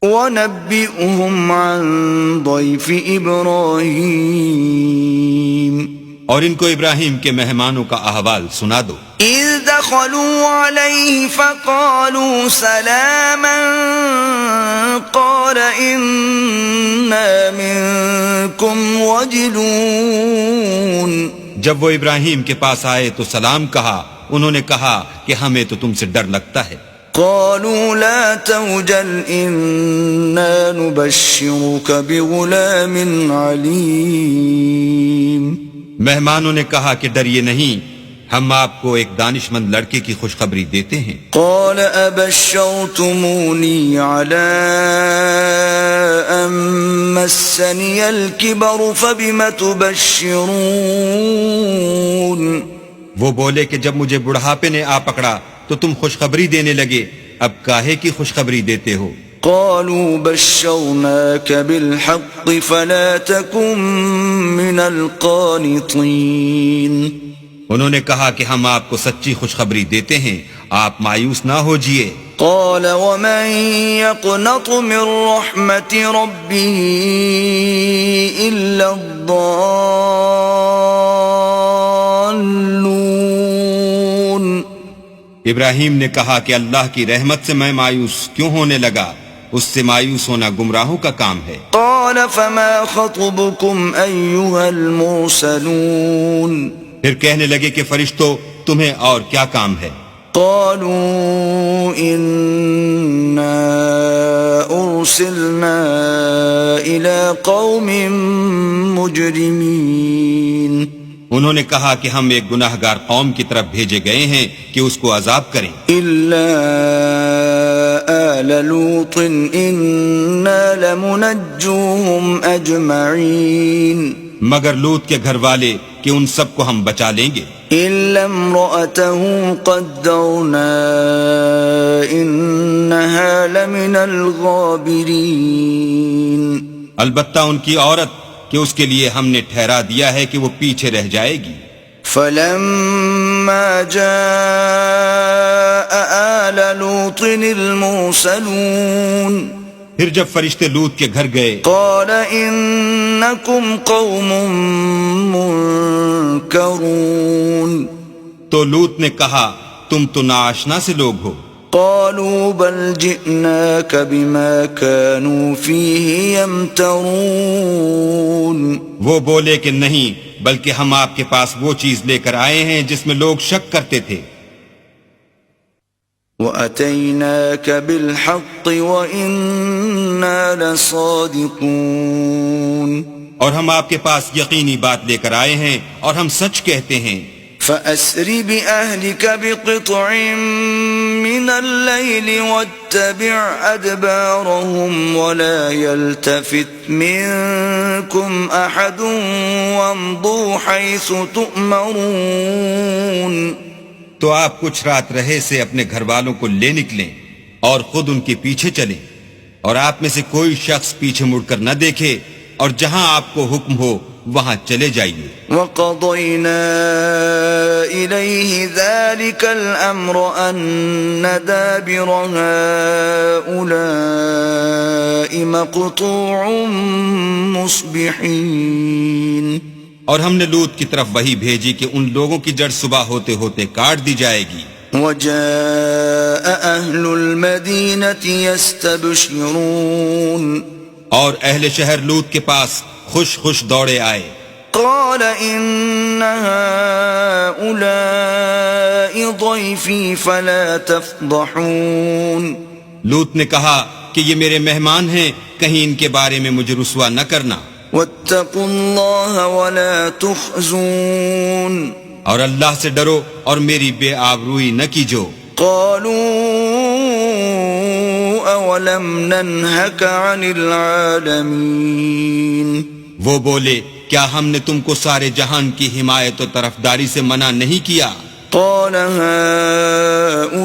وَنَبِّئْهُمْ عَنْ ضَيْفِ إِبْرَاهِيمَ اور ان کو ابراہیم کے مہمانوں کا احوال سنا دو۔ اِذْ دَخَلُوا عَلَيْهِ فَقَالُوا سَلَامًا قَالَ إِنَّا مِنْكُمْ وَجِلُونَ جب وہ ابراہیم کے پاس آئے تو سلام کہا، انہوں نے کہا کہ ہمیں تو تم سے ڈر لگتا ہے۔ قالوا لا توجل إنا نبشرك بغلام عليم مہمانوں نے کہا کہ ڈریے نہیں، ہم آپ کو ایک دانشمند لڑکے کی خوشخبری دیتے ہیں۔ قال أبشرتموني على أن مسني الكبر فبم تبشرون وہ بولے کہ جب مجھے بڑھاپے نے آ پکڑا تو تم خوشخبری دینے لگے، اب کاہے کی خوشخبری دیتے ہو؟ قالوا بشرناك بالحق فلا تكن من القانطين انہوں نے کہا کہ ہم آپ کو سچی خوشخبری دیتے ہیں، آپ مایوس نہ ہوجئے۔ قال ومن يقنط من رحمة ربه إلا الضالون ابراہیم نے کہا کہ اللہ کی رحمت سے میں مایوس کیوں ہونے لگا؟ اس سے مایوس ہونا گمراہوں کا کام ہے۔ قال فما خطبكم أيها المرسلون پھر کہنے لگے کہ فرشتوں تمہیں اور کیا کام ہے؟ قالوا إنا أرسلنا إلى قوم مجرمين انہوں نے کہا کہ ہم ایک گناہگار قوم کی طرف بھیجے گئے ہیں کہ اس کو عذاب کریں۔ إلا آل لوط إنا لمنجوهم أجمعين مگر لوط کے گھر والے کہ ان سب کو ہم بچا لیں گے۔ إلا امرأته قدرنا إنها لمن الغابرين البتہ ان کی عورت کہ اس کے لیے ہم نے ٹھہرا دیا ہے کہ وہ پیچھے رہ جائے گی۔ فلما جاء آل لوط المرسلون پھر جب فرشتے لوط کے گھر گئے قال إنكم قوم منكرون تو لوط نے کہا تم تو ناآشنا سے لوگ ہو۔ قالوا بل جئناك بما كانوا فيه يمترون وہ بولے کہ نہیں، بلکہ ہم آپ کے پاس وہ چیز لے کر آئے ہیں جس میں لوگ شک کرتے تھے۔ وَأَتَيْنَاكَ بِالْحَقِّ وَإِنَّا لَصَادِقُونَ اور ہم آپ کے پاس یقینی بات لے کر آئے ہیں اور ہم سچ کہتے ہیں۔ فَأَسْرِ بِأَهْلِكَ بِقِطْعٍ مِّنَ اللَّيْلِ وَاتَّبِعْ أَدْبَارَهُمْ وَلَا يَلْتَفِتْ مِنكُمْ أَحَدٌ وَامْضُوا حَيْثُ تُؤْمَرُونَ تو آپ کچھ رات رہے سے اپنے گھر والوں کو لے نکلیں اور خود ان کے پیچھے چلیں، اور آپ میں سے کوئی شخص پیچھے مڑ کر نہ دیکھے، اور جہاں آپ کو حکم ہو وہاں چلے جائیے۔ وَقَضَيْنَا إِلَيْهِ ذَلِكَ الْأَمْرَ أَنَّ دَابِرَ هَؤُلَاءِ مَقْطُوعٌ مُصْبِحِينَ اور ہم نے لوط کی طرف وحی بھیجی کہ ان لوگوں کی جڑ صبح ہوتے ہوتے کاٹ دی جائے گی۔ وَجَاءَ أَهْلُ الْمَدِينَةِ يَسْتَبْشِرُونَ اور اہل شہر لوط کے پاس خوش خوش دوڑے آئے۔ قال إن هؤلاء ضيفي فلا تفضحون لوط نے کہا کہ یہ میرے مہمان ہیں، کہیں ان کے بارے میں مجھے رسوا نہ کرنا، واتقوا الله ولا تخزون اور اللہ سے ڈرو اور میری بے آبروئی نہ کیجو۔ قالوا أولم ننهك عن العالمين وہ بولے کیا ہم نے تم کو سارے جہان کی حمایت و طرفداری سے منع نہیں کیا؟ قال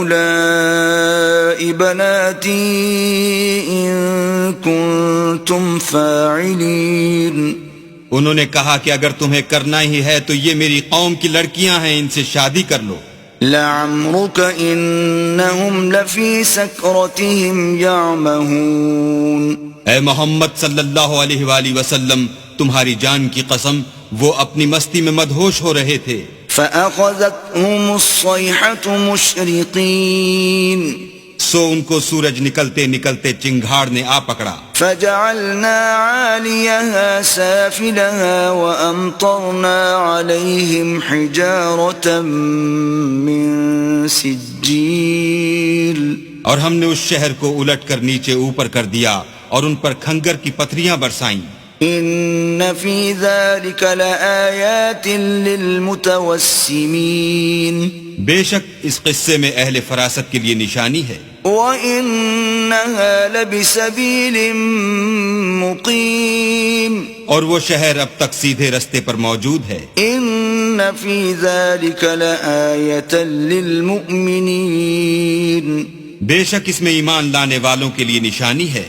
هؤلاء بناتي إن كنتم فاعلين انہوں نے کہا کہ اگر تمہیں کرنا ہی ہے تو یہ میری قوم کی لڑکیاں ہیں، ان سے شادی کر لو۔ لعمرك إنهم لفي سكرتهم يعمهون. اے محمد صلی اللہ علیہ وآلہ وسلم، تمہاری جان کی قسم وہ اپنی مستی میں مدہوش ہو رہے تھے. فأخذتهم الصيحة مشرقين سو ان کو سورج نکلتے نکلتے چنگھاڑ نے آ پکڑا. فجعلنا عاليها سافلها وأمطرنا عليهم حجارة من سجيل. اور ہم نے اس شہر کو الٹ کر نیچے اوپر کر دیا اور ان پر کھنگر کی پتھریاں برسائیں. ان في ذلك لآيات للمتوسمين. بے شک اس قصے میں اہل فراست کے لیے نشانی ہے. وإنها لبسبيل مقيم. اور وہ شہر اب تک سیدھے رستے پر موجود ہے. ان في ذلك لآية للمؤمنين. بے شک اس میں ایمان لانے والوں کے لیے نشانی ہے.